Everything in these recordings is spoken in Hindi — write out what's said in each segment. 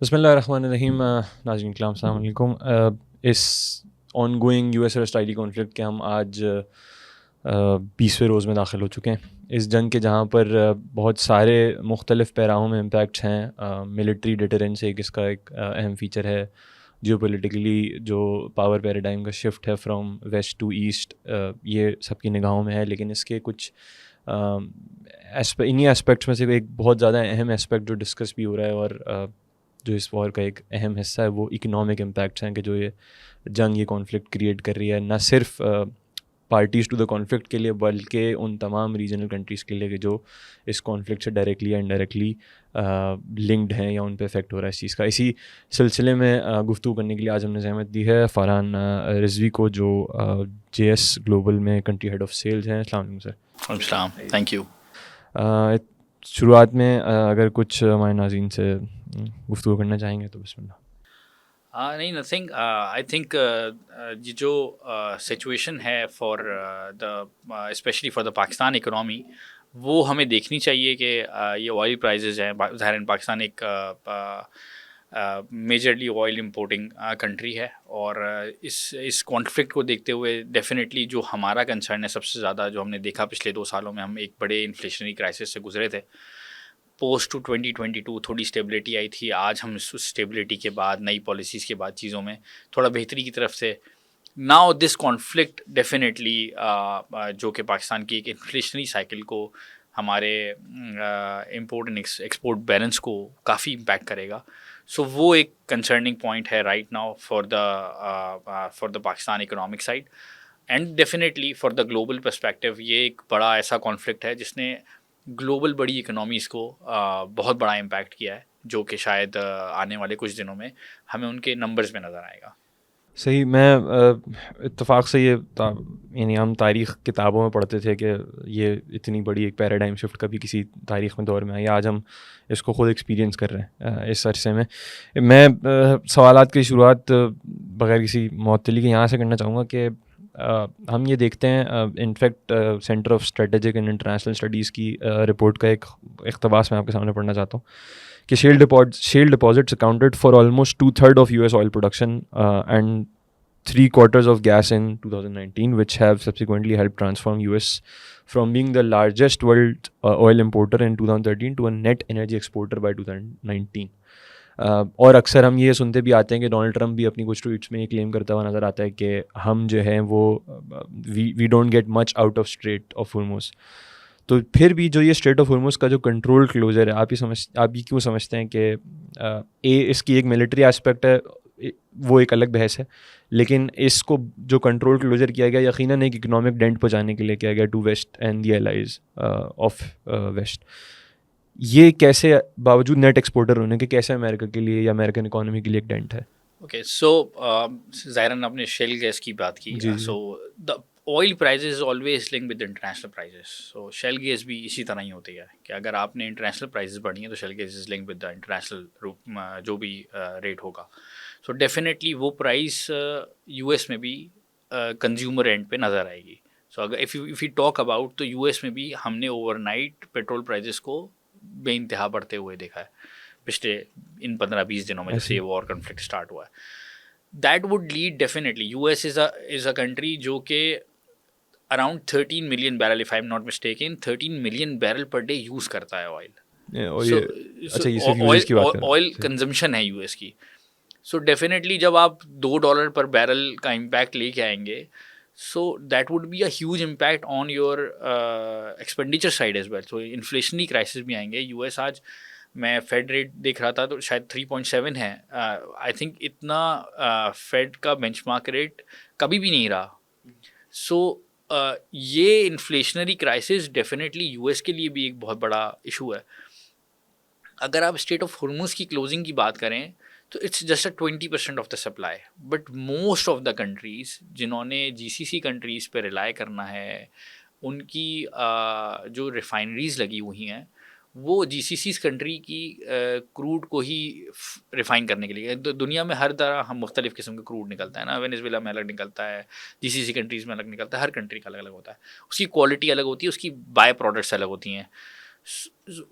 बिस्मिल्लाहिर्रहमानिर्रहीम। नाज़रीन किराम, अस्सलाम वालेकुम। इस ऑन गोइंग यूएस और इसराइली कॉन्फ्लिक्ट के हम आज 20वें रोज़ में दाखिल हो चुके हैं। इस जंग के जहाँ पर बहुत सारे मुख्तलिफ़ पैराहों में इम्पैक्ट्स हैं। मिलिट्री डिटरेंस इसका एक अहम फ़ीचर है। जियोपॉलिटिकली जो पावर पैराडाइम का शिफ्ट है फ्रॉम वेस्ट टू ईस्ट, ये सबकी निगाहों में है। लेकिन इसके कुछ इन्हीं एस्पेक्ट्स में से एक बहुत ज़्यादा अहम एस्पेक्ट जो डिस्कस भी हो रहा है और जो इस वॉर का एक अहम हिस्सा है, वो इकोनॉमिक इम्पैक्ट्स हैं कि जो ये जंग, ये कॉन्फ्लिक्ट क्रिएट कर रही है, ना सिर्फ पार्टीज़ टू द कॉन्फ्लिक्ट के लिए बल्कि उन तमाम रीजनल कंट्रीज़ के लिए कि जो इस कॉन्फ्लिक्ट से डायरेक्टली या इनडायरेक्टली लिंक्ड हैं या उन पे इफेक्ट हो रहा है इस चीज़ का। इसी सिलसिले में गुफ्तगू करने के लिए आज हमने ज़हमत दी है फ़रहान रिजवी को, जो जेएस ग्लोबल में कंट्री हेड ऑफ सेल्स हैं। अस्सलाम वालेकुम सर। अस्सलाम, थैंक यू। शुरुआत में अगर कुछ हमारे नाज़रीन से गुफ्तगू करना चाहेंगे तो बिस्मिल्लाह। नहीं, नथिंग। आई थिंक ये जो सिचुएशन है for the specially for the Pakistan economy, वो हमें देखनी चाहिए कि ये ऑयल प्राइसेस हैं। ज़ाहिर पाकिस्तान एक मेजरली ऑयल इंपोर्टिंग कंट्री है, और इस कॉन्फ्लिक्ट को देखते हुए डेफिनेटली जो हमारा कंसर्न है सबसे ज़्यादा, जो हमने देखा पिछले 2 सालों में, हम एक बड़े इन्फ्लेशनरी क्राइसिस से गुजरे थे। पोस्ट टू 2022 थोड़ी स्टेबिलिटी आई थी। आज हम इस स्टेबिलिटी के बाद, नई पॉलिसीज़ के बाद चीज़ों में थोड़ा बेहतरी की तरफ से। नाउ दिस कॉन्फ्लिक्ट डेफिनेटली जो कि पाकिस्तान की एक इन्फ्लेशनरी साइकिल को, हमारे इम्पोर्ट एंड एक्सपोर्ट बैलेंस को काफ़ी इम्पैक्ट करेगा। सो वो एक कंसर्निंग पॉइंट है right now for the Pakistan economic side. And definitely for the global perspective ये एक बड़ा ऐसा कॉन्फ्लिक्ट है जिसने ग्लोबल बड़ी इकोनॉमीज़ को बहुत बड़ा इम्पैक्ट किया है, जो कि शायद आने वाले कुछ दिनों में हमें उनके नंबर्स में नज़र आएगा। सही। मैं इत्तेफाक से यानी हम तारीख़ किताबों में पढ़ते थे कि ये इतनी बड़ी एक पैराडाइम शिफ्ट कभी किसी तारीख़ में दौर में आई। आज हम इसको ख़ुद एक्सपीरियंस कर रहे हैं इस अरसे में। मैं सवालात की शुरुआत बग़ैर किसी मुअत्तली के यहाँ से करना चाहूँगा कि हम ये देखते हैं, in fact centre of strategic and international studies की रिपोर्ट का एक इक़्तिबास मैं आपके सामने पढ़ना चाहता हूँ कि shale deposits accounted for almost two-thirds of US oil production and three-quarters of gas in 2019, which have subsequently helped transform US from being the largest world oil importer in 2013 to a net energy exporter by 2019. और अक्सर हम ये सुनते भी आते हैं कि डोनाल्ड ट्रंप भी अपनी कुछ ट्वीट्स में ये क्लेम करता हुआ नज़र आता है कि हम जो हैं वो we don't get much out of Strait of Hormuz. तो फिर भी जो ये स्ट्रेट ऑफ होर्मुज़ का जो कंट्रोल क्लोजर है, आप ये क्यों समझते हैं कि इसकी एक मिलिट्री एस्पेक्ट है, वो एक अलग बहस है, लेकिन इसको जो कंट्रोल क्लोजर किया गया यकीनन एक इकोनॉमिक डेंट पहुँचाने के लिए किया गया to West and the allies of West. ये कैसे, बावजूद नेट एक्सपोर्टर होने के, कैसे अमेरिका के लिए या अमेरिकन इकोनॉमी के लिए एक डेंट है? ओके, सो ज़ाहिरन आपने शेल गैस की बात की। जी जी। So the oil prices always link with international prices. So shale gas भी इसी तरह ही होती है कि अगर आपने इंटरनेशनल प्राइजेस बढ़ी हैं तो shell gas is link with the international जो भी रेट होगा। सो डेफिनेटली वो प्राइस यूएस में भी कंज्यूमर एंड पे नज़र आएगी। सो अगर इफ़ यू टॉक अबाउट, तो यूएस में भी हमने ओवरनाइट पेट्रोल प्राइजेस को बेइंतहा बढ़ते हुए देखा है पिछले इन 15-20 दिनों में, जब से ये वॉर कॉन्फ्लिक्ट स्टार्ट हुआ है। That would lead definitely, US is a country जो कि around 13 million barrel, if I am not mistaken, 13 million barrel per day use करता है ऑयल। और सो ये अच्छा, ये सिर्फ यूजेस की बात कर रहे ऑयल हैं। कंजम्पशन है यूएस की। सो डेफिनेटली जब आप $2 पर बैरल का इम्पैक्ट लेके आएंगे, so that would be a huge impact on your expenditure side as well. So inflationary crisis भी आएंगे। यूएस आज, मैं फेड रेट देख रहा था तो शायद 3.7 है। आई थिंक इतना फेड का बेंचमार्क रेट कभी भी नहीं रहा। सो ये इन्फ्लेशनरी क्राइसिस डेफिनेटली यूएस के लिए भी एक बहुत बड़ा इशू है। अगर आप स्टेट ऑफ होर्मुज़ की क्लोजिंग की बात करें तो it's just a 20% of the supply, but most of the countries जिन्होंने जीसीसी कंट्रीज़ पे रिलाई करना है, उनकी जो रिफाइनरीज़ लगी हुई हैं, वो जीसीसीज कंट्री की क्रूड को ही रिफ़ाइन करने के लिए। दुनिया में हर तरह हम मुख्तलिफ़ किस्म का क्रूड निकलता है ना, वेनेजुएला में अलग निकलता है, जीसीसी कंट्रीज़ में अलग निकलता है, हर कंट्री का अलग अलग होता है, उसकी क्वालिटी अलग होती है, उसकी बाय प्रोडक्ट्स अलग होती हैं।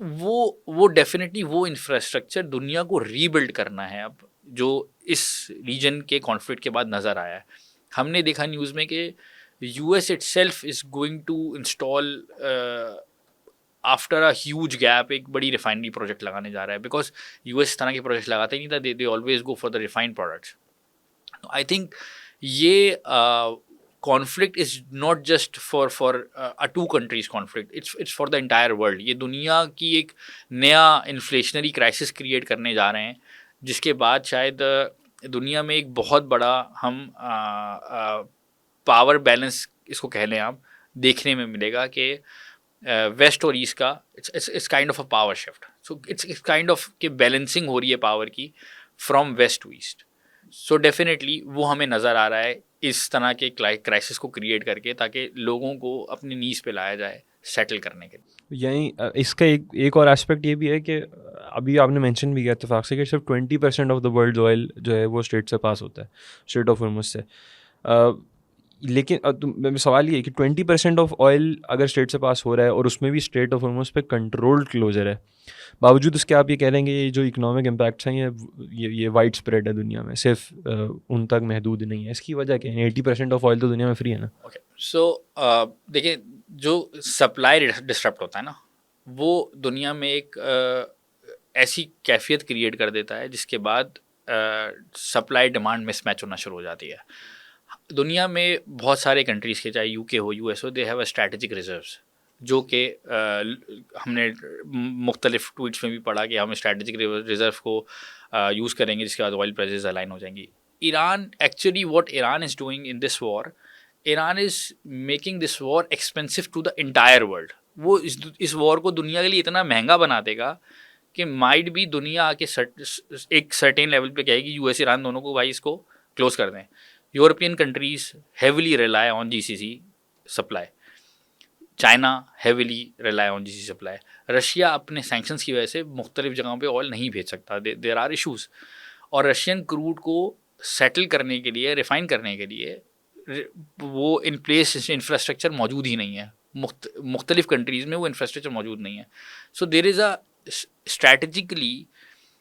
वो डेफिनेटली वो इंफ्रास्ट्रक्चर दुनिया को रीबिल्ड करना है अब, जो इस रीजन के कॉन्फ्लिक्ट के बाद नज़र आया है। हमने देखा न्यूज़ में कि US itself is going to install after a huge gap एक बड़ी रिफाइनरी प्रोजेक्ट लगाने जा रहा है, बिकॉज यूएस तरह के प्रोजेक्ट लगाते ही नहीं था, they always go for the refined products. I think ये conflict is not just for a two countries conflict, it's for the entire world. ये दुनिया की एक नया इन्फ्लेशनरी क्राइसिस क्रिएट करने जा रहे हैं, जिसके बाद शायद दुनिया में एक बहुत बड़ा हम पावर बैलेंस इसको कह लें आप, देखने में मिलेगा कि वेस्ट और ईस्ट का it's kind of a power shift. So it's kind of कि बैलेंसिंग हो रही है पावर की from West to East. So definitely वो हमें नज़र आ रहा है इस तरह के क्राइसिस को क्रिएट करके, ताकि लोगों को अपनी नीज पे लाया जाए सेटल करने के लिए। यहीं इसका एक और एस्पेक्ट ये भी है कि अभी आपने मेंशन भी किया इत्तेफाक से कि सिर्फ 20% ऑफ द वर्ल्ड ऑयल जो है वो स्ट्रेट से पास होता है, स्ट्रेट ऑफ हॉर्मुज़ से। लेकिन सवाल ये है कि 20% ऑफ ऑयल अगर स्ट्रेट से पास हो रहा है और उसमें भी स्ट्रेट ऑफ हॉर्मुज़ पे कंट्रोल्ड क्लोजर है, बावजूद उसके आप ये कह लेंगे ये जो इकोनॉमिक इम्पैक्ट्स हैं ये वाइड स्प्रेड है दुनिया में, सिर्फ उन तक महदूद नहीं है। इसकी वजह क्या है? 80% ऑफ ऑयल तो दुनिया में फ्री है ना। ओके, सो देखिए, जो सप्लाई डिस्टरप्ट होता है ना, वो दुनिया में एक ऐसी कैफियत क्रिएट कर देता है जिसके बाद सप्लाई डिमांड मिसमैच होना शुरू हो जाती है। दुनिया में बहुत सारे कंट्रीज़ के, चाहे यूके हो, यूएस हो, they have a strategic reserves, जो कि हमने मुख्तलिफ ट्वीट्स में भी पढ़ा कि हम स्ट्रैटेजिक रिजर्व को यूज़ करेंगे, जिसके बाद ऑयल प्राइसेस अलाइन हो जाएंगी। Iran, actually what Iran is doing in this war, Iran is making this war expensive to the entire world. वो इस वॉर को दुनिया के लिए इतना महंगा बना देगा कि माइट भी दुनिया आके एक सर्टेन लेवल पे कहेगी यूएस ईरान दोनों को, भाई इसको क्लोज कर दें। European countries heavily rely on GCC supply, China heavily rely on GCC supply, Russia अपने सैंक्शंस की वजह से मुख्तलिफ जगहों पे ऑयल नहीं भेज सकता, देयर आर इशूज़। और रशियन क्रूड को सेटल करने के लिए, रिफाइन करने के लिए वो इन प्लेस इंफ्रास्ट्रक्चर मौजूद ही नहीं है, मुख्तलिफ कंट्रीज़ में वो इंफ्रास्ट्रक्चर मौजूद नहीं है। So there is a strategically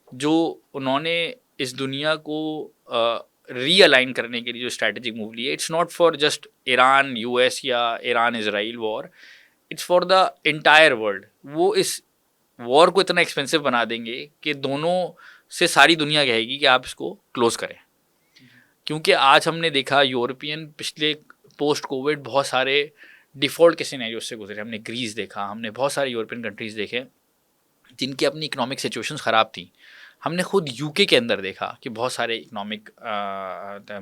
जो उन्होंने इस दुनिया को रीअलाइन करने के लिए जो स्ट्रैटेजिक मूव ली है, it's not for just Iran US या Iran Israel war, it's for the entire world. वो इस वॉर को इतना एक्सपेंसिव बना देंगे कि दोनों से सारी दुनिया कहेगी कि आप इसको क्लोज करें। क्योंकि आज हमने देखा यूरोपियन पिछले पोस्ट कोविड बहुत सारे डिफ़ॉल्ट के सिनेरियो से गुजरे। हमने ग्रीस देखा, हमने बहुत सारे यूरोपियन कंट्रीज़ देखे जिनकी अपनी इकोनॉमिक सिचुएशंस ख़राब थी। हमने खुद यूके के अंदर देखा कि बहुत सारे इकोनॉमिक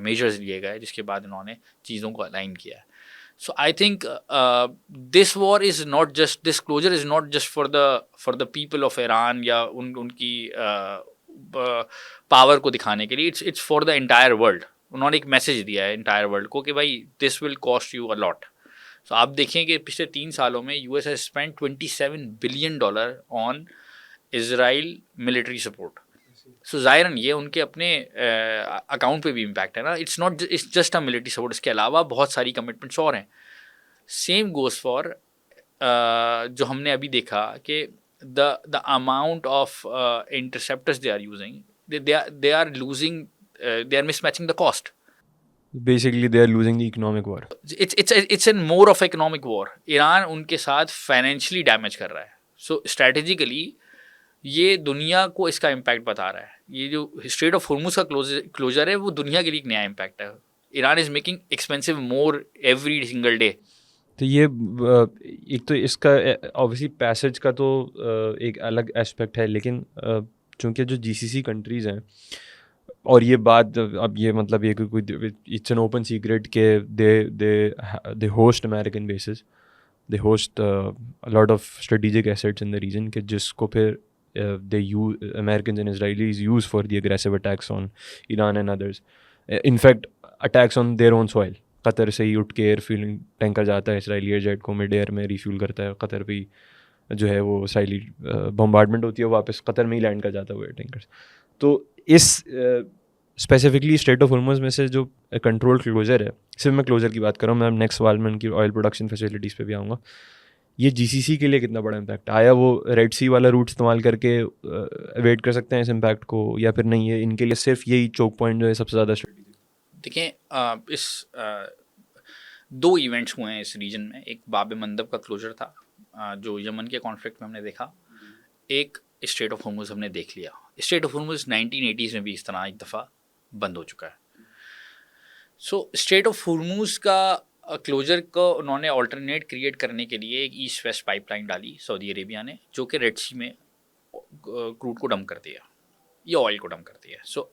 मेजर्स लिए गए, जिसके बाद इन्होंने चीज़ों को अलाइन किया है। So I think this war is not just, this closure is not just for the people of Iran या उनकी पावर को दिखाने के लिए, it's for the entire world. उन्होंने एक मैसेज दिया है एंटायर वर्ल्ड को कि भाई this will cost you a lot. So आप देखें कि पिछले 3 सालों में US has spent $27 billion on Israel military support. So ज़ाहिरन ये उनके अपने अकाउंट पे भी इम्पैक्ट है ना, it's just a military support, इसके अलावा बहुत सारी कमिटमेंट्स और हैं। सेम गोज़ फॉर जो हमने अभी देखा कि the amount of interceptors they are using, they are losing, they are mismatching the cost. Basically they are losing the economic war. It's a more of economic war. Iran उनके साथ फाइनेंशियली डैमेज कर रहा है। सो स्ट्रैटेजिकली ये दुनिया को इसका इम्पैक्ट बता रहा है। ये जो स्ट्रेट ऑफ हॉर्मुज़ का क्लोजर है वो दुनिया के लिए एक नया इम्पैक्ट है। Iran is making expensive more every single day. तो ये एक तो इसका ऑब्वियसली पैसेज का तो एक अलग एस्पेक्ट है, लेकिन चूँकि जो जीसीसी कंट्रीज़ हैं, और ये बात अब ये मतलब ये कोई इट्स एन ओपन सीक्रेट के they host American bases, they host lot of strategic assets in the region के जिसको फिर they use Americans and Israelis use for the aggressive attacks on Iran and others. In fact, attacks on their own soil. Qatar से ही उठ के एयरफील्ड टैंकर जाता है इसराइली एयरजेट को मिड एयर में रिफ्यूल करता है, कतर पे जो है वो इसराइली बम्बार्डमेंट होती है, वापस कतर में ही लैंड कर जाता है वो एयर टैंकर्स। तो इस स्पेसिफिकली स्ट्रेट ऑफ हॉर्मुज़ में से जो कंट्रोल क्लोजर है, सिर्फ मैं क्लोजर की बात कर रहा हूँ, मैं नेक्स्ट सवाल में उनकी ऑयल प्रोडक्शन फैसिलिटीज़ पे भी आऊँगा, ये जीसीसी के लिए कितना बड़ा इम्पैक्ट आया? वो रेड सी वाला रूट इस्तेमाल करके वेट कर सकते हैं इस इम्पैक्ट को, या फिर नहीं है इनके लिए सिर्फ यही चोक पॉइंट जो है सबसे ज़्यादा? देखें, इस दो इवेंट्स हुए हैं इस रीजन में। एक बाब मंदब का क्लोजर था, जो यमन के कॉन्फ्लिक्ट में हमने देखा। एक स्ट्रेट ऑफ हॉर्मुज़ हमने देख लिया। स्ट्रेट ऑफ हॉर्मुज़ 1980s में भी इस तरह एक दफ़ा बंद हो चुका है। सो स्ट्रेट ऑफ हॉर्मुज़ का क्लोजर को उन्होंने ऑल्टरनेट क्रिएट करने के लिए एक ईस्ट वेस्ट पाइपलाइन डाली सऊदी अरेबिया ने, जो कि रेड सी में क्रूड को डंप कर दिया या ऑयल को डंप कर दिया। सो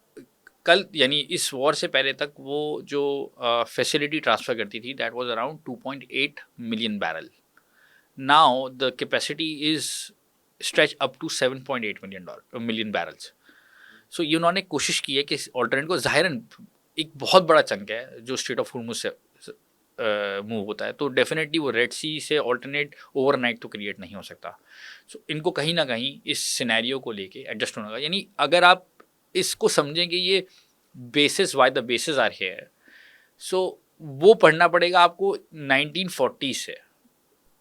कल यानी इस वॉर से पहले तक वो जो फैसिलिटी ट्रांसफ़र करती थी, that was around 2.8 million barrel. Now the capacity is stretch up to 7.8 million barrels. So ये उन्होंने कोशिश की है कि ऑल्टरनेट को, ज़ाहिरन एक बहुत बड़ा चंक है जो स्ट्रेट ऑफ हॉर्मुज़ से मूव होता है, तो डेफिनेटली वो रेड सी से ऑल्टरनेट ओवरनाइट तो क्रिएट नहीं हो सकता। सो इनको कहीं ना कहीं इस सिनेरियो को लेके एडजस्ट होना होगा। यानी अगर आप इसको समझेंगे ये bases, why the bases are here, so वो पढ़ना पड़ेगा आपको 1940 से।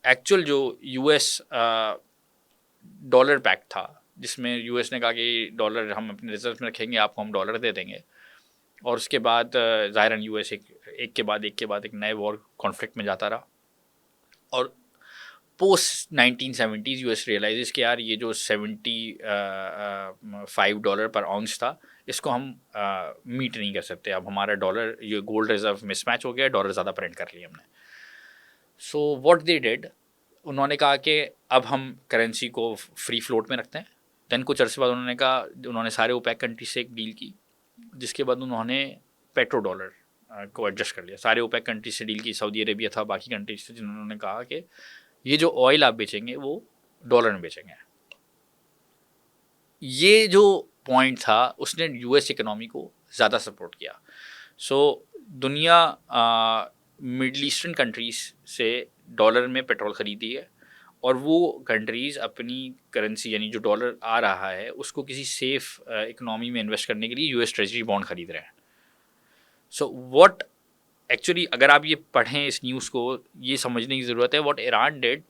एक्चुअल जो यूएस डॉलर पैक्ट था, जिसमें यूएस ने कहा कि डॉलर हम अपने रिजर्व में रखेंगे, आपको हम डॉलर दे देंगे, और उसके बाद ज़ाहिरन यूएस एक के बाद एक नए वॉर कॉन्फ्लिक्ट में जाता रहा। और पोस्ट 1970s यूएस रियलाइजेस कि यार ये जो $75 पर आउंस था, इसको हम मीट नहीं कर सकते। अब हमारा डॉलर, ये गोल्ड रिजर्व मिसमैच हो गया, डॉलर ज़्यादा प्रिंट कर लिया हमने। सो व्हाट दे डिड, उन्होंने कहा कि अब हम करेंसी को फ्री फ्लोट में रखते हैं। दैन कुछ अर्से बाद उन्होंने सारे ओपेक कंट्री से एक डील की, जिसके बाद उन्होंने पेट्रो डॉलर को एडजस्ट कर लिया। सारे ओपेक कंट्री से डील की, सऊदी अरेबिया था, बाकी कंट्रीज से, जिन्होंने कहा कि ये जो ऑयल आप बेचेंगे वो डॉलर में बेचेंगे। ये जो पॉइंट था उसने यूएस इकोनॉमी को ज़्यादा सपोर्ट किया। सो दुनिया मिडल ईस्टर्न कंट्रीज से डॉलर में पेट्रोल ख़रीदी है, और वो कंट्रीज़ अपनी करेंसी यानी जो डॉलर आ रहा है उसको किसी सेफ इकोनॉमी में इन्वेस्ट करने के लिए यूएस ट्रेजरी बॉन्ड ख़रीद रहे हैं। सो व्हाट एक्चुअली, अगर आप ये पढ़ें इस न्यूज़ को, ये समझने की ज़रूरत है व्हाट ईरान डिड।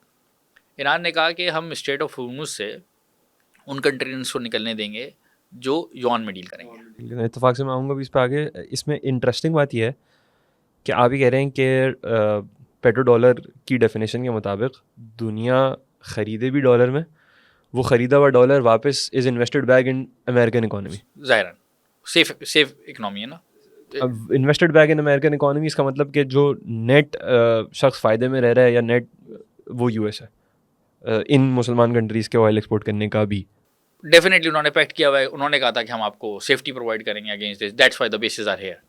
ईरान ने कहा कि हम स्ट्रेट ऑफ हॉर्मुज़ से उन कंट्रीज को निकलने देंगे जो यौन में डील करेंगे। इत्तेफाक से मैं आऊँगा भी इस पर आगे। इसमें इंटरेस्टिंग बात यह है कि आप ही कह रहे हैं कि पेट्रो डॉलर की डेफिनेशन के मुताबिक दुनिया ख़रीदे भी डॉलर में, वो ख़रीदा हुआ डॉलर वापस is invested back in American economy. ज़ाहिरन सेफ इकोनॉमी है ना। अब invested back in American economy, इसका मतलब कि जो नेट शख्स फ़ायदे में रह रहा है या नेट वो यूएस है इन मुसलमान कंट्रीज़ के ऑयल एक्सपोर्ट करने का भी। डेफिनेटली उन्होंने पैक्ट किया हुआ है। उन्होंने कहा था कि हम आपको सेफ्टी प्रोवाइड करेंगे against this, that's why the bases are here.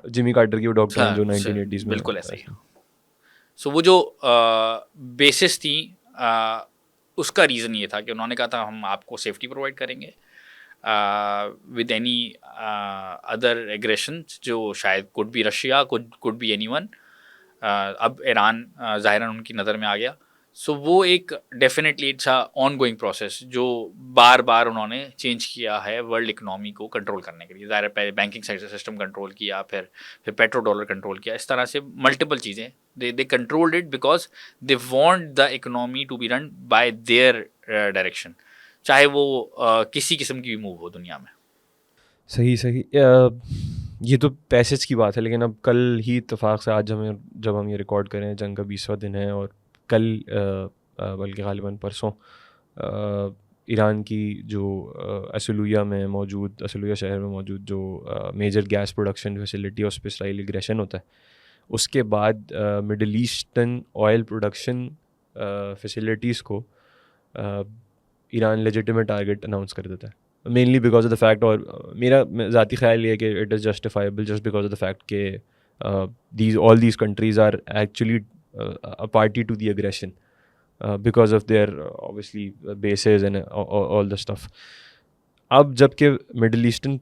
Jimmy Carter की वो डॉक्टर हाँ, जो 1980s में, बिल्कुल ऐसा ही। सो वो जो बेसिस थी, उसका रीज़न ये था कि उन्होंने कहा था हम आपको सेफ्टी प्रोवाइड करेंगे विद एनी अदर एग्रेशन, जो शायद could be Russia, could be anyone. अब ईरान ज़ाहिरन उनकी नज़र में आ गया। सो वो एक definitely it's a on going process जो बार बार उन्होंने चेंज किया है वर्ल्ड इकनॉमी को कंट्रोल करने के लिए। ज़ाहिर पहले बैंकिंग सिस्टम कंट्रोल किया, फिर पेट्रो डॉलर कंट्रोल किया, इस तरह से मल्टीपल चीज़ें they controlled it because they want the economy to be run by their direction, चाहे वो किसी किस्म की भी मूव हो दुनिया में। सही ये तो पैसेज की बात है, लेकिन अब कल ही इत्तेफाक से आज जब हम ये रिकॉर्ड करें, जंग का 20वां दिन है, और कल बल्कि गालिबन परसों ईरान की जो असलुया शहर में मौजूद जो मेजर गैस प्रोडक्शन फैसिलिटी, उस पर इसराइली एग्रेशन होता है। उसके बाद middle eastern oil production facilities को ईरान लेजिटिमेट टारगेट अनाउंस कर देता है, mainly because of the fact, और मेरा ज़ाती ख्याल ये है कि it is justifiable just because of the fact के all these countries are actually a party to the aggression because of their obviously bases and all the stuff. अब जबकि मिडल ईस्टर्न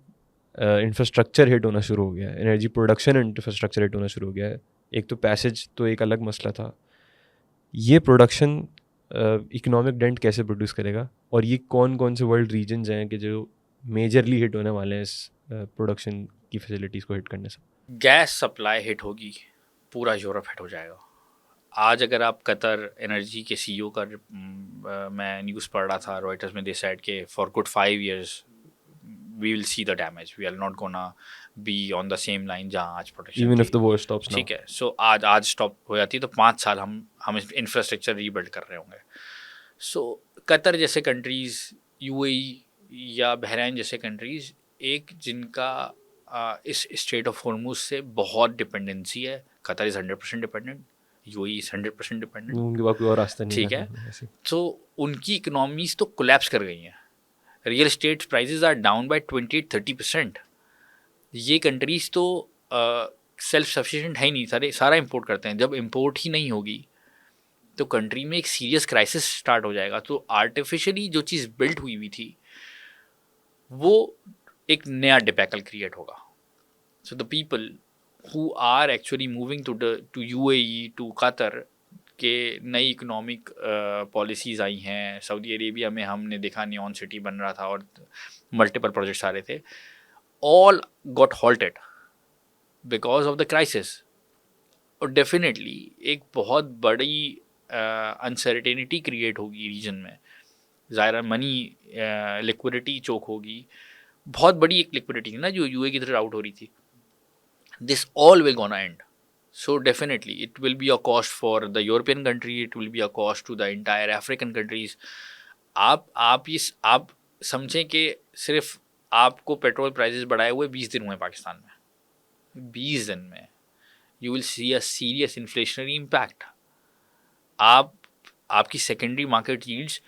इंफ्रास्ट्रक्चर हिट होना शुरू हो गया है, एनर्जी प्रोडक्शन इंफ्रास्ट्रक्चर हिट होना शुरू हो गया है। एक तो पैसेज तो एक अलग मसला था, ये प्रोडक्शन इकोनॉमिक डेंट कैसे प्रोड्यूस करेगा, और ये कौन कौन से वर्ल्ड रीजन्स हैं कि जो मेजरली हिट होने वाले हैं इस प्रोडक्शन की फैसिलिटीज़ को हिट करने से। गैस सप्लाई हिट होगी, पूरा यूरोप हिट हो जाएगा। आज अगर आप कतर एनर्जी के सीईओ का मैं न्यूज़ पढ़ रहा था रॉयटर्स में, दे सेड के for good 5 years we will see the damage, we are not gonna be on the same line जहाँ आज प्रोटेक्शन इवन इफ थी। The war stops now. ठीक है, सो आज स्टॉप हो जाती है तो 5 साल हम इंफ्रास्ट्रक्चर रीबिल्ड कर रहे होंगे। सो कतर जैसे कंट्रीज़, यूएई या बहरीन जैसे कंट्रीज़, एक जिनका इस स्ट्रेट ऑफ हॉर्मुज़ से बहुत डिपेंडेंसी है। Qatar is 100% dependent, UAE is 100% dependent. उनके पास कोई और रास्ता नहीं ठीक है है, ऐसे। तो उनकी इकोनॉमीज तो कोलैप्स कर गई हैं। Real estate prices are down by 28-30%। ये कंट्रीज तो सेल्फ सफिशिएंट है ही नहीं, सारा इंपोर्ट करते हैं। जब इंपोर्ट ही नहीं होगी तो कंट्री में एक सीरियस क्राइसिस स्टार्ट हो जाएगा। तो आर्टिफिशियली जो चीज़ बिल्ट हुई हुई थी वो एक नया डिबैकल क्रिएट होगा। So the people who are actually moving to UAE, to Qatar के नई इकोनॉमिक पॉलिसीज़ आई हैं। सऊदी अरेबिया में हमने देखा नियॉन सिटी बन रहा था और मल्टीपल प्रोजेक्ट्स आ रहे थे, all got halted because of the crisis. और डेफिनेटली एक बहुत बड़ी अनसर्टेनिटी क्रिएट होगी रीजन में। ज़ाहिर मनी लिक्विडिटी चोक होगी, बहुत बड़ी एक लिक्विडिटी ना जो यूए की तरफ आउट हो रही थी। This all will gonna and. So definitely it will be a cost for the European country, it will be a cost to the entire African countries. आप समझें कि सिर्फ आपको पेट्रोल प्राइसेस बढ़ाए हुए 20 दिन हुए पाकिस्तान में, 20 दिन में you will see a serious inflationary impact. आपकी secondary market yields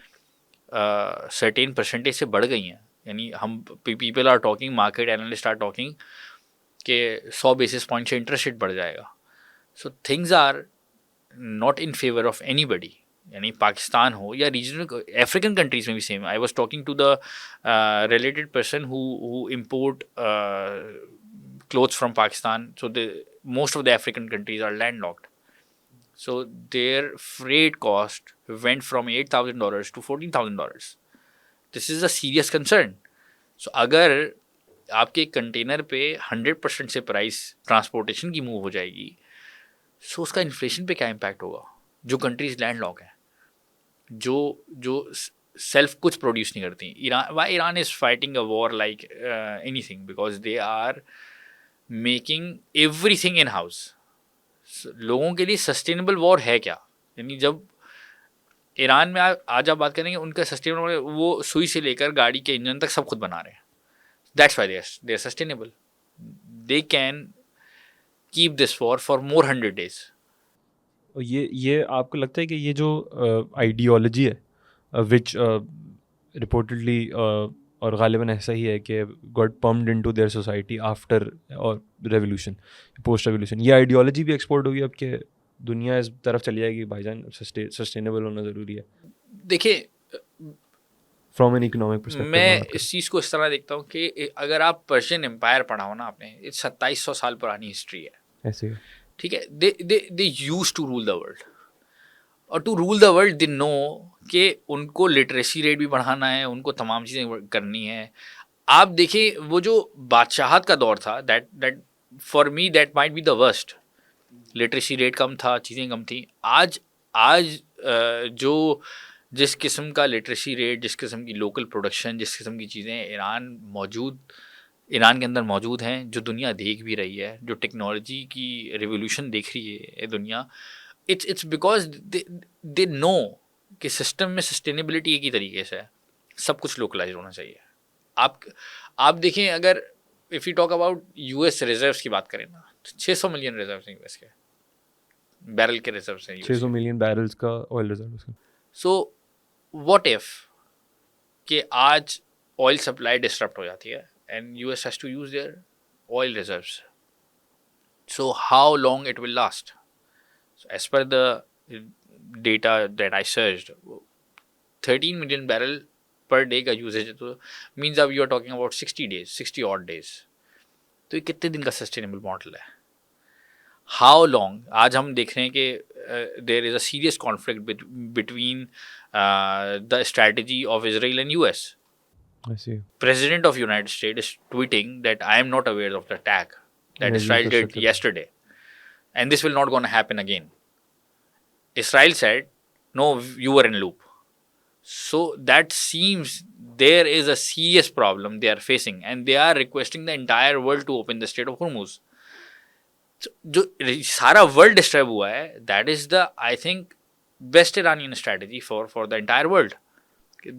certain percentage से बढ़ गई हैं। यानी हम people are talking, market analyst are talking कि 100 बेसिस पॉइंट से इंटरेस्ट रेट बढ़ जाएगा। So things are not in favour of anybody, यानी पाकिस्तान हो या रीजनल अफ्रीकन कंट्रीज में भी same. I was talking to the related person who import clothes from Pakistan. So most of the African countries are landlocked. So their freight cost went from $8,000 to $14,000. This is a serious concern. So अगर आपके कंटेनर पे 100% से प्राइस ट्रांसपोर्टेशन की मूव हो जाएगी, सो उसका इन्फ्लेशन पे क्या इम्पैक्ट होगा। जो कंट्रीज लैंडलॉक हैं, जो सेल्फ कुछ प्रोड्यूस नहीं करती। Iran is fighting a war like anything because they are making everything in house. लोगों के लिए सस्टेनेबल वॉर है क्या? यानी जब ईरान में आज आप बात करेंगे, उनका सस्टेनेबल वो सुई से लेकर गाड़ी के इंजन तक सब खुद बना रहे हैं। That's why they are sustainable. They can keep this war for more 100 days. ये आपको लगता है कि ये जो आइडियोलॉजी है विच रिपोर्टेडली और गालिबन ऐसा ही है कि got pumped into their society after और रेवोल्यूशन, पोस्ट रेवोल्यूशन, ये आइडियोलॉजी भी एक्सपोर्ट होगी अब कि दुनिया इस तरफ चली जाएगी भाईजान, सस्टेनेबल होना ज़रूरी है। देखिए, फ्रॉम एन इकोनॉमिक पर्सपेक्टिव मैं इस चीज़ को इस तरह देखता हूँ कि अगर आप पर्शियन एम्पायर पढ़ाओ ना आपने, 2700 साल पुरानी हिस्ट्री है। ऐसे ही। ठीक है, they use to rule the world, और to rule the world they know कि उनको लिटरेसी रेट भी बढ़ाना है, उनको तमाम चीज़ें करनी है। आप देखिए वो जो बादशाहत का दौर था, that for me that might be the worst. Literacy rate कम था, चीज़ें कम थी। आज जो जिस किस्म का लिटरेसी रेट, जिस किस्म की लोकल प्रोडक्शन, जिस किस्म की चीज़ें ईरान के अंदर मौजूद हैं, जो दुनिया देख भी रही है, जो टेक्नोलॉजी की रिवोल्यूशन देख रही है दुनिया, इट्स बिकॉज दे नो कि सिस्टम में सस्टेनेबिलिटी एक ही तरीके से है, सब कुछ लोकलाइज होना चाहिए। आप देखें, अगर if you talk about US reserves की बात करें ना, तो 600 मिलियन रिजर्व्स हैं यूएस के, बैरल के रिजर्व्स हैं 600 मिलियन बैरल्स का oil reserve. So what if कि आज ऑयल सप्लाई डिस्टर्ब हो जाती है and US has to use their oil reserves. So how long it will last? So as per the data that I searched, 13 million barrel per day का यूजेज है, तो मीन्स अब you are talking about 60 odd days. तो ये कितने दिन का सस्टेनेबल मॉडल है? How long? आज हम देख रहे हैं कि there is a serious conflict between the strategy of Israel and US. I see. President of United States is tweeting that I am not aware of the attack that Israel did yesterday, and this will not going to happen again. Israel said, no, you were in loop. So that seems there is a serious problem they are facing, and they are requesting the entire world to open the Strait of Hormuz. So, जो सारा वर्ल्ड डिस्टर्ब हुआ है, that is the I think best Iranian strategy for the entire world.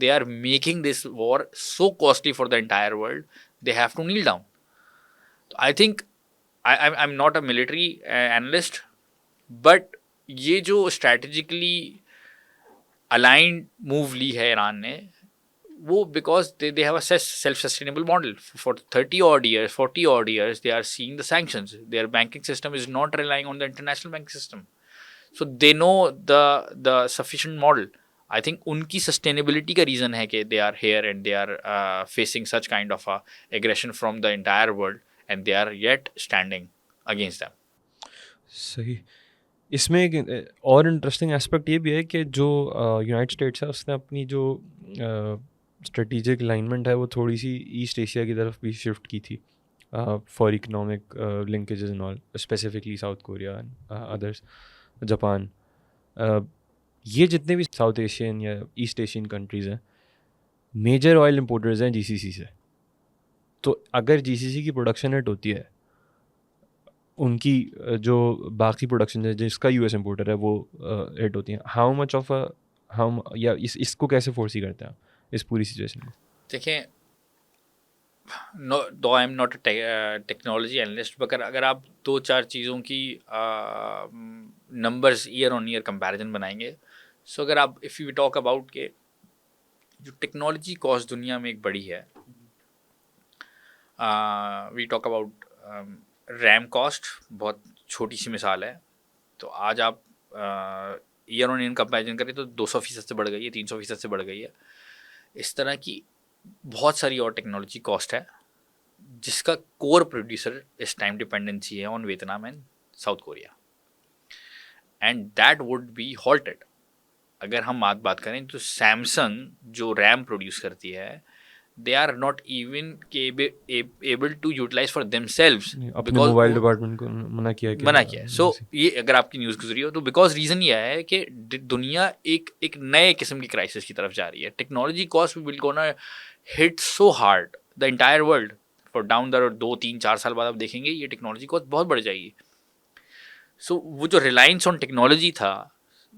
They are making this war so costly for the entire world, they have to kneel down. I think I'm not a military analyst, but ये जो strategically aligned move ली है ईरान ने, वो because they have a self-sustainable model. For 30 odd years, 40 odd years, they are seeing the sanctions. Their banking system is not relying on the international banking system. So they know the sufficient model. I think उनकी sustainability का reason है कि they are here and they are facing such kind of aggression from the entire world, and they are yet standing against them. सही. इसमें एक और इंटरेस्टिंग एस्पेक्ट ये भी है कि जो यूनाइटेड स्टेट्स है उसने अपनी जो स्ट्रेटेजिक अलाइनमेंट है वो थोड़ी सी ईस्ट एशिया की तरफ भी शिफ्ट की थी for economic linkages and all, specifically south Korea and others, Japan. ये जितने भी साउथ एशियन या ईस्ट एशियन कंट्रीज़ हैं, मेजर ऑयल इंपोर्टर्स हैं जीसीसी से. तो अगर जीसीसी की प्रोडक्शन हिट होती है, उनकी जो बाकी प्रोडक्शन है जिसका यूएस इंपोर्टर है वो हिट होती हैं, हाउ मच ऑफ हम या इसको कैसे फोर्सी करते हैं इस पूरी सिचुएशन में? देखें, दो आई एम नॉट टेक्नोलॉजी एनालिस्ट, मगर अगर आप दो चार चीज़ों की numbers year on year comparison बनाएंगे, सो अगर आप इफ़ यू टॉक अबाउट के जो टेक्नोलॉजी कॉस्ट दुनिया में एक बड़ी है, we talk about RAM cost, बहुत छोटी सी मिसाल है. तो आज आप ईयर ऑन ईयर कंपैरिजन करें तो 200% से बढ़ गई है, 300% से बढ़ गई है. इस तरह की बहुत सारी और टेक्नोलॉजी कॉस्ट है जिसका कोर प्रोड्यूसर इस टाइम डिपेंडेंसी है on Vietnam and south Korea, and that would B halted. अगर हम बात करें तो सैमसंग जो रैम प्रोड्यूस करती है, they are not even able to utilize for themselves, अपने मोबाइल डिपार्टमेंट को मना किया. सो ये अगर आपकी न्यूज़ गुजरी हो तो बिकॉज रीज़न ये है कि दुनिया एक नए किस्म की क्राइसिस की तरफ जा रही है. Technology cost will gonna hit so hard the entire world for down the road. 2-3-4 साल बाद आप देखेंगे ये टेक्नोलॉजी कॉस्ट बहुत बढ़ जाएगी. सो वो जो रिलायंस ऑन टेक्नोलॉजी था,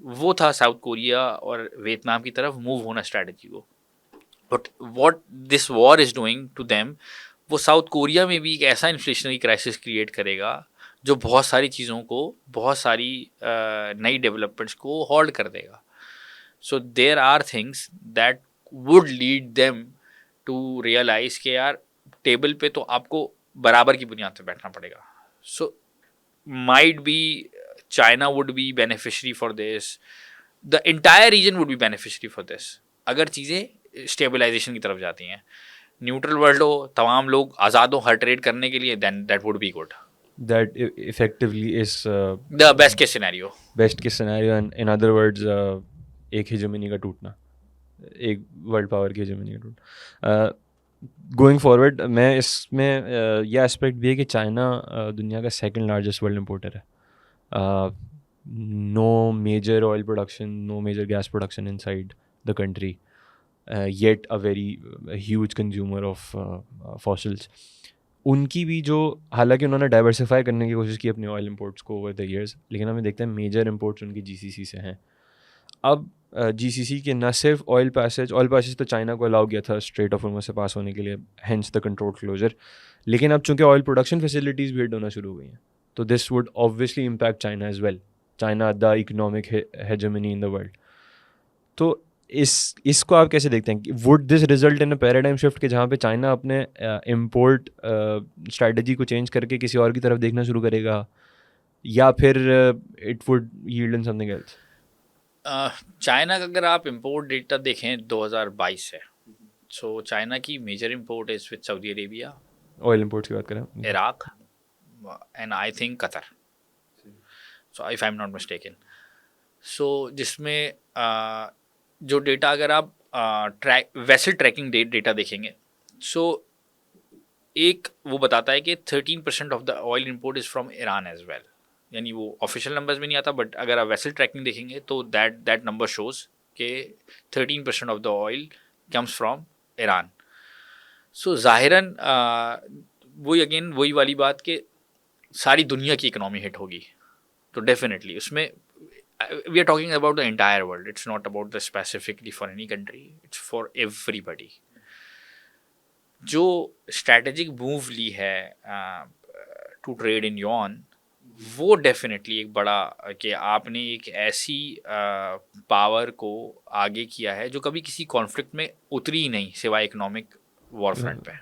वो था साउथ कोरिया और वियतनाम की तरफ मूव होना स्ट्रैटेजी को. But what this war is doing to them, वो साउथ कोरिया में भी एक ऐसा इन्फ्लेशनरी क्राइसिस क्रिएट करेगा जो बहुत सारी चीज़ों को, बहुत सारी नई डेवलपमेंट्स को हॉल्ड कर देगा. So there are things that would lead them to realize कि यार टेबल पे तो आपको बराबर की बुनियाद पे बैठना पड़ेगा. So might be China would be beneficiary for this, the entire reason would be beneficiary for this अगर चीज़ें स्टेबलाइजेशन की तरफ जाती हैं. न्यूट्रल वर्ल्ड हो, तमाम लोग आज़ाद हो हर ट्रेड करने के लिए, then that would be good. That effectively is the best case scenario. Best case scenario, and in other words, एक hegemony का टूटना, एक वर्ल्ड पावर की hegemony का टूटना. गोइंग फॉरवर्ड मैं इसमें यह एस्पेक्ट भी है कि चाइना दुनिया का सेकंड लार्जेस्ट वर्ल्ड इंपोर्टर है. No major oil production, no major gas production inside the country, yet a very huge consumer of fossils. उनकी भी जो, हालांकि उन्होंने डाइवर्सिफाई करने की कोशिश की अपने ऑयल इंपोर्ट्स को ओवर द ईयर्स, लेकिन हमें देखते हैं मेजर इंपोर्ट्स उनकी जीसीसी से हैं. अब जीसीसी के न सिर्फ ऑयल पैसेज तो चाइना को अलाउ किया था स्ट्रेट ऑफ हॉर्मुज़ से पास होने के लिए, हेंस द कंट्रोल क्लोजर. लेकिन अब चूंकि ऑयल प्रोडक्शन फैसिलिटीज़ भी हिट होना शुरू हो गई हैं, तो this would obviously impact China as well. China the economic hegemony in the world. तो इसको आप कैसे देखते हैं? Would this result in a paradigm shift के जहाँ पे चाइना अपने इम्पोर्ट स्ट्रैटेजी को चेंज करके किसी और की तरफ देखना शुरू करेगा, या फिर it would yield in something else? China का अगर आप इम्पोर्ट डेटा देखें 2022 से, सो चाइना की major import is with Saudi Arabia, oil imports की बात करें, Iraq and I think Qatar, so if I am not mistaken. So जिसमें जो डेटा अगर आप वेसल ट्रैकिंग डेटा देखेंगे, सो एक वो बताता है कि 13% of the oil import is from Iran as well. यानी वो ऑफिशियल नंबर्स में नहीं आता, बट अगर आप वेसल ट्रैकिंग देखेंगे तो दैट नंबर शोज कि 13% of the oil comes from Iran. So ज़ाहिरन वही वाली बात कि सारी दुनिया की इकनॉमी हिट होगी. तो डेफिनेटली उसमें we are talking about the entire world, it's not about the specifically for any country, it's for everybody. जो स्ट्रैटेजिक मूव ली है टू ट्रेड इन यॉन, वो डेफिनेटली एक बड़ा कि आपने एक ऐसी पावर को आगे किया है जो कभी किसी कॉन्फ्लिक्ट में उतरी ही नहीं सिवाय इकोनॉमिक वॉर फ्रंट पे.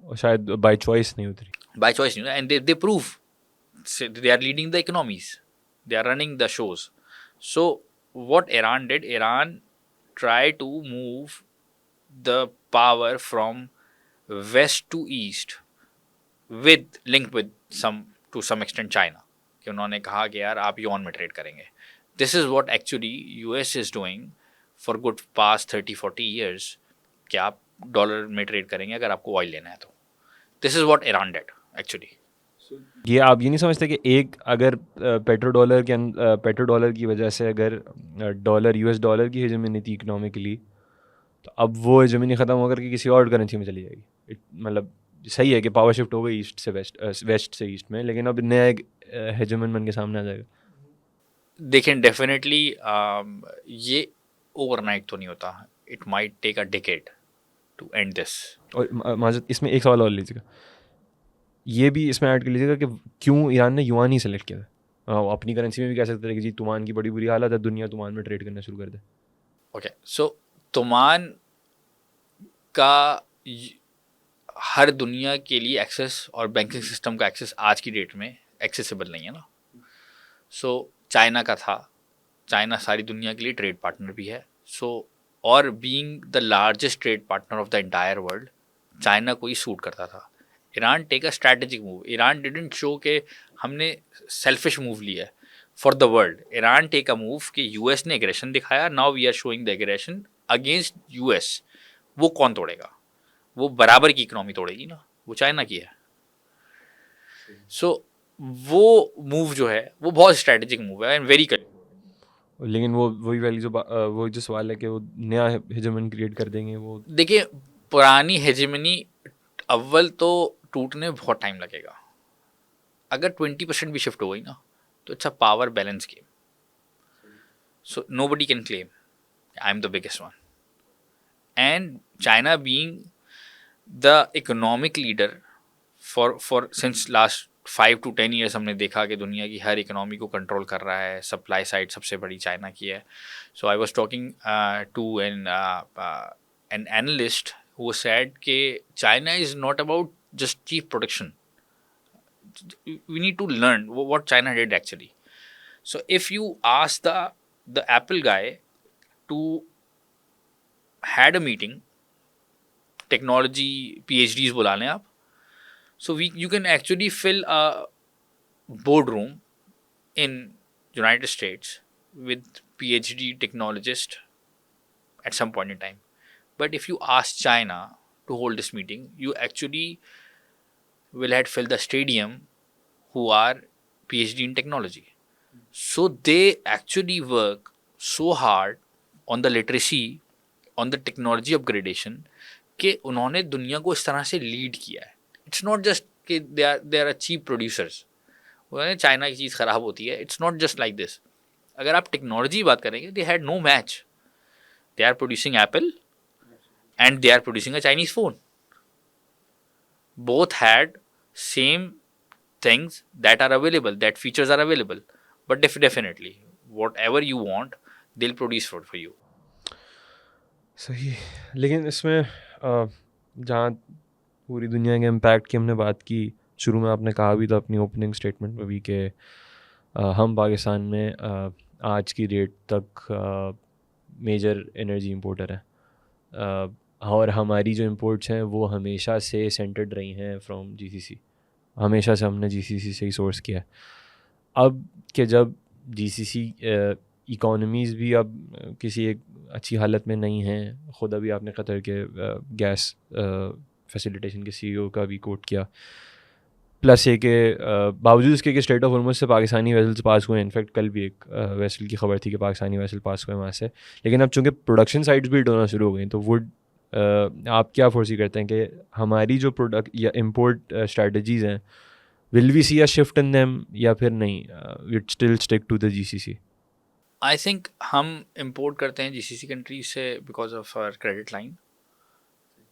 और शायद बाय चॉइस नहीं उतरी. बाय चॉइस नहीं, and they prove they are leading the economies, they are running the shows. So what Iran did, Iran tried to move the power from west to east with linked with to some extent China. कि उन्होंने कहा कि यार आप यॉन में ट्रेड करेंगे. This is what actually US is doing for good past 30-40 years कि आप डॉलर में ट्रेड करेंगे अगर आपको ऑयल लेना है तो. This is what Iran did actually. ये आप ये नहीं समझते कि एक अगर पेट्रो डॉलर की वजह से अगर डॉलर यूएस डॉलर की हेजेमनी थी इकोनॉमिकली, तो अब वो हेजेमनी ख़त्म होकर के किसी और करेंसी में चली जाएगी. मतलब सही है कि पावर शिफ्ट हो गई ईस्ट से वेस्ट से ईस्ट में, लेकिन अब नया एक हेजेमन बन के सामने आ जाएगा. देखें डेफिनेटली ये ओवरनाइट तो नहीं होता. It might take a decade to end this. और माजद इसमें एक सवाल और लीजिएगा, ये भी इसमें ऐड कर लीजिएगा कि क्यों ईरान ने युआन ही सेलेक्ट किया था. अपनी करेंसी में भी कह सकते थे कि जी तुमान की बड़ी बुरी हालत है, दुनिया तुमान में ट्रेड करना शुरू कर दे. ओके, सो तुमान का हर दुनिया के लिए एक्सेस और बैंकिंग सिस्टम का एक्सेस आज की डेट में एक्सेसिबल नहीं है ना. सो चाइना का था. चाइना सारी दुनिया के लिए ट्रेड पार्टनर भी है. सो और being the largest trade partner of the entire world, China को ही सूट करता था. Iran take a strategic move. Iran didn't show के हमने सेल्फिश मूव लिया है for the world. Iran take a move कि यूएस ने एग्रेशन दिखाया, now we are showing the aggression against US. वो कौन तोड़ेगा? वो बराबर की इकोनॉमी तोड़ेगी ना, वो चाइना की है. सो वो मूव जो है वो बहुत स्ट्रैटेजिक मूव है एंड वेरी. लेकिन वो जो सवाल है कि वो नया हेजेमन क्रिएट कर देंगे. वो देखिए, पुरानी हेजेमनी अव्वल तो टूटने बहुत टाइम लगेगा. अगर 20% भी शिफ्ट हो गई ना तो it's a power balance game. So nobody can claim I am the biggest one. And China being the economic leader for since last 5 to 10 years हमने देखा कि दुनिया की हर इकोनॉमी को कंट्रोल कर रहा है. सप्लाई साइड सबसे बड़ी चाइना की है. So I was talking to an analyst who said कि China is not about just cheap production. We need to learn what China did actually. So if you ask the Apple guy to had a meeting, technology PhDs बुला लें आप, so you can actually fill a boardroom in United States with PhD technologists at some point in time. But if you ask China to hold this meeting, you actually will have fill the stadium who are PhD in technology. So they actually work so hard on the literacy, on the technology upgradation कि उन्होंने दुनिया को इस तरह से लीड किया है. It's not just कि they are cheap producers. उन्होंने चाइना की चीज़ ख़राब होती है. It's not just like this. अगर आप टेक्नोलॉजी बात करेंगे, they had no match. They are producing Apple and they are producing a Chinese phone. Both had same things that are available, that features are available. But definitely, whatever you want, they'll produce for you. सही. लेकिन इसमें जहाँ पूरी दुनिया के इम्पैक्ट की हमने बात की, शुरू में आपने कहा भी था अपनी ओपनिंग स्टेटमेंट में भी कि हम पाकिस्तान में आज की डेट तक मेजर एनर्जी इंपोर्टर हैं. और हमारी जो इंपोर्ट्स हैं वो हमेशा से सेंटर्ड रही हैं फ्रॉम जीसीसी. हमेशा से हमने जीसीसी से ही सोर्स किया है. अब कि जब जीसीसी इकोनॉमीज़ भी अब किसी एक अच्छी हालत में नहीं हैं, ख़ुद अभी आपने कतर के गैस फैसिलिटेशन के सीईओ का भी कोट किया, प्लस ये कि बावजूद इसके कि स्ट्रेट ऑफ हॉर्मुज़ से पाकिस्तानी वेसल्स पास हुए, इनफैक्ट कल भी एक वेसल की खबर थी कि पाकिस्तानी वेसल पास हुए वहाँ से, लेकिन अब चूँकि प्रोडक्शन साइट्स भी हिट होना शुरू हो गई, तो वुड आप क्या फोर्सी करते हैं कि हमारी जो प्रोडक्ट या इम्पोर्ट स्ट्रेटजीज़ हैं, will we see a shift in them या फिर नहीं, it still stick to the GCC? I think हम इम्पोर्ट करते हैं जीसीसी कंट्रीज से because of our credit line.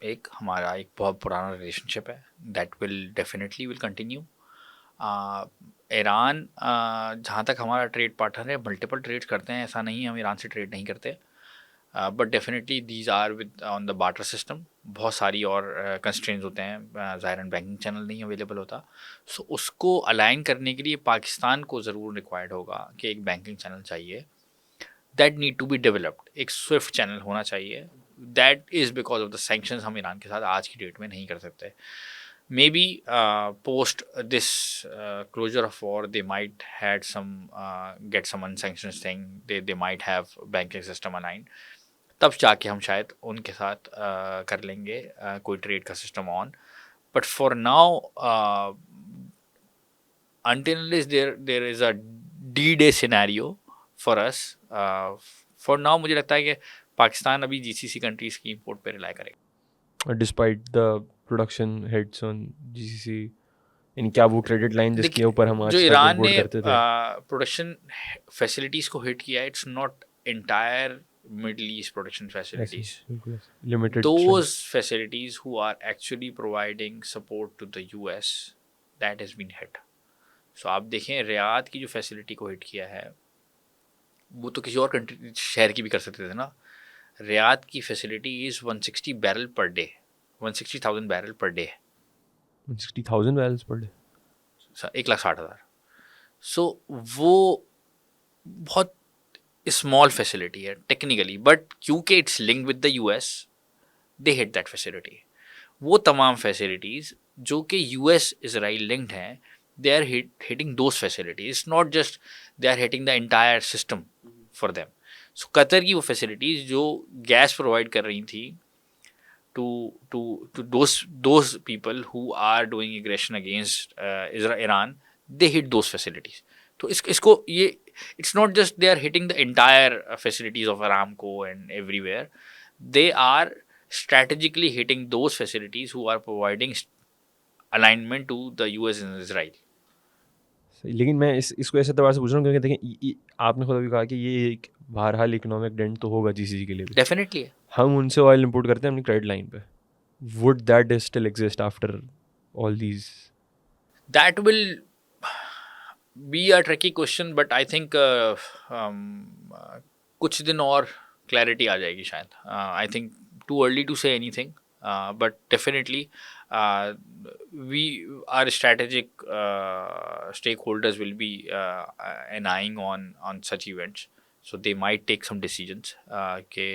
एक हमारा एक बहुत पुराना रिलेशनशिप है, that will definitely will continue. Iran जहाँ तक हमारा ट्रेड पार्टनर है, मल्टीपल ट्रेड्स करते हैं, ऐसा नहीं है हम ईरान से ट्रेड नहीं करते, but definitely these are with on the barter system. बहुत सारी और कंस्ट्रेंट्स होते हैं, ज़ाहिरन बैंकिंग चैनल नहीं अवेलेबल होता, सो उसको अलाइन करने के लिए पाकिस्तान को ज़रूर रिक्वायर्ड होगा कि एक बैंकिंग चैनल चाहिए, that need to be developed, एक स्विफ्ट चैनल होना चाहिए। That is because of the sanctions हम ईरान के साथ आज की डेट में नहीं कर सकते। Maybe post this closure of war they might had some get some unsanctioned thing, they might have banking system aligned, तब जाके हम शायद उनके साथ कर लेंगे कोई ट्रेड का system on. But for now until there is a D-Day scenario for us, for now मुझे लगता है कि पाकिस्तान अभी जीसीसी कंट्रीज़ की इंपोर्ट पे रिलाई करेगा। Despite the production heads on GCC, in क्या वो क्रेडिट लाइन जिसके देखिए, ऊपर हम आज जो तक ईरान इम्पोर्ट ने करते थे, प्रोडक्शन फैसिलिटीज़ को हिट किया है, it's not entire middle east production facilities, limited those facilities who are actually providing support to the US, that has been hit. So आप देखें रियाद की जो फैसिलिटी को हिट किया है, वो तो किसी और कंट्री शहर की भी कर सकते थे ना। रियाद की facility is 160 barrel per day, 160,000 barrel per day, 60,000 barrels per day, 1,60,000। सो वो बहुत स्मॉल फैसिलिटी है टेक्निकली, बट क्योंकि it's link with the US, they hit that facility. वो तमाम फैसिलिटीज़ जो कि यूएस इसराइल लिंक्ड हैं, they are hitting those facilities. It's not just they are hitting the entire system for them. So Qatar की वो facilities जो गैस प्रोवाइड कर रही थी to those people who are doing aggression against Iran, they hit those facilities. तो इसको ये it's not just they are hitting the entire facilities of Aramco and everywhere. They are strategically hitting those facilities who are providing alignment to the US and Israel. लेकिन मैं इसको ऐसे तौर से पूछ रहा हूँ क्योंकि देखें आपने खुद भी कहा कि ये एक बहरहाल इकोनॉमिक डेंट तो होगा जीसीसी के लिए भी। डेफिनेटली हम उनसे ऑयल इंपोर्ट करते हैं अपनी क्रेडिट लाइन पे, would that still exist after all these? That will be a tricky question, but I think कुछ दिन और क्लैरिटी आ जाएगी शायद। I think too early to say anything, but definitely we our strategic stakeholders will be an eyeing on such events, so they might take some decisions कि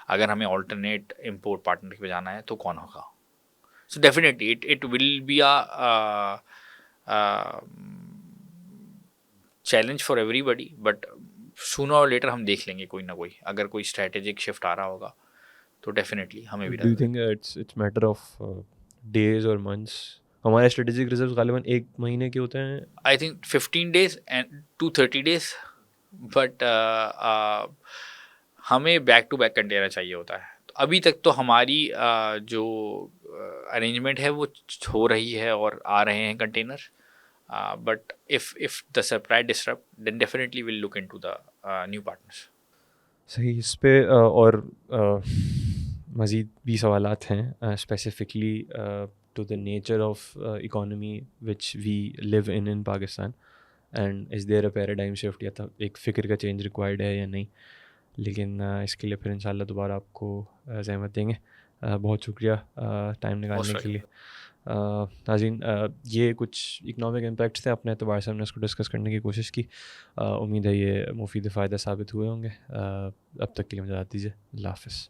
अगर हमें alternate import partner पे जाना है तो कौन होगा। So definitely it will be a challenge for everybody, but sooner or later हम देख लेंगे कोई ना कोई, अगर कोई strategic shift आ रहा होगा तो डेफिनेटली हमें भी। Do you think it's matter of days और मंथ्स? हमारे स्ट्रेटेजिक रिजर्व्स गालिबन 1 महीने के होते हैं, I think 15 days and to 30 days, but हमें बैक टू बैक कंटेनर चाहिए होता है। तो अभी तक तो हमारी जो अरेंजमेंट है वो हो रही है और आ रहे हैं container, but if the supply disrupt then definitely will look into the new partners. सही। इस पे और मज़ीद भी सवालात हैं specifically to the nature of economy which we live in Pakistan, and is there a paradigm shift, या तो एक फ़िक्र का चेंज रिक्वायर्ड है या नहीं। लेकिन इसके लिए फिर इंशाल्लाह दोबारा आपको ज़हमत देंगे। बहुत शुक्रिया टाइम निकालने के लिए। नाज़रीन, ये कुछ इकनॉमिक इम्पैक्ट्स थे, अपने एतबार से हमने इसको डिस्कस करने की कोशिश की। उम्मीद है ये मुफीद फ़ायदा साबित हुए होंगे। अब तक के लिए मुझे दीजिए। अल्लाह हाफ़िज़।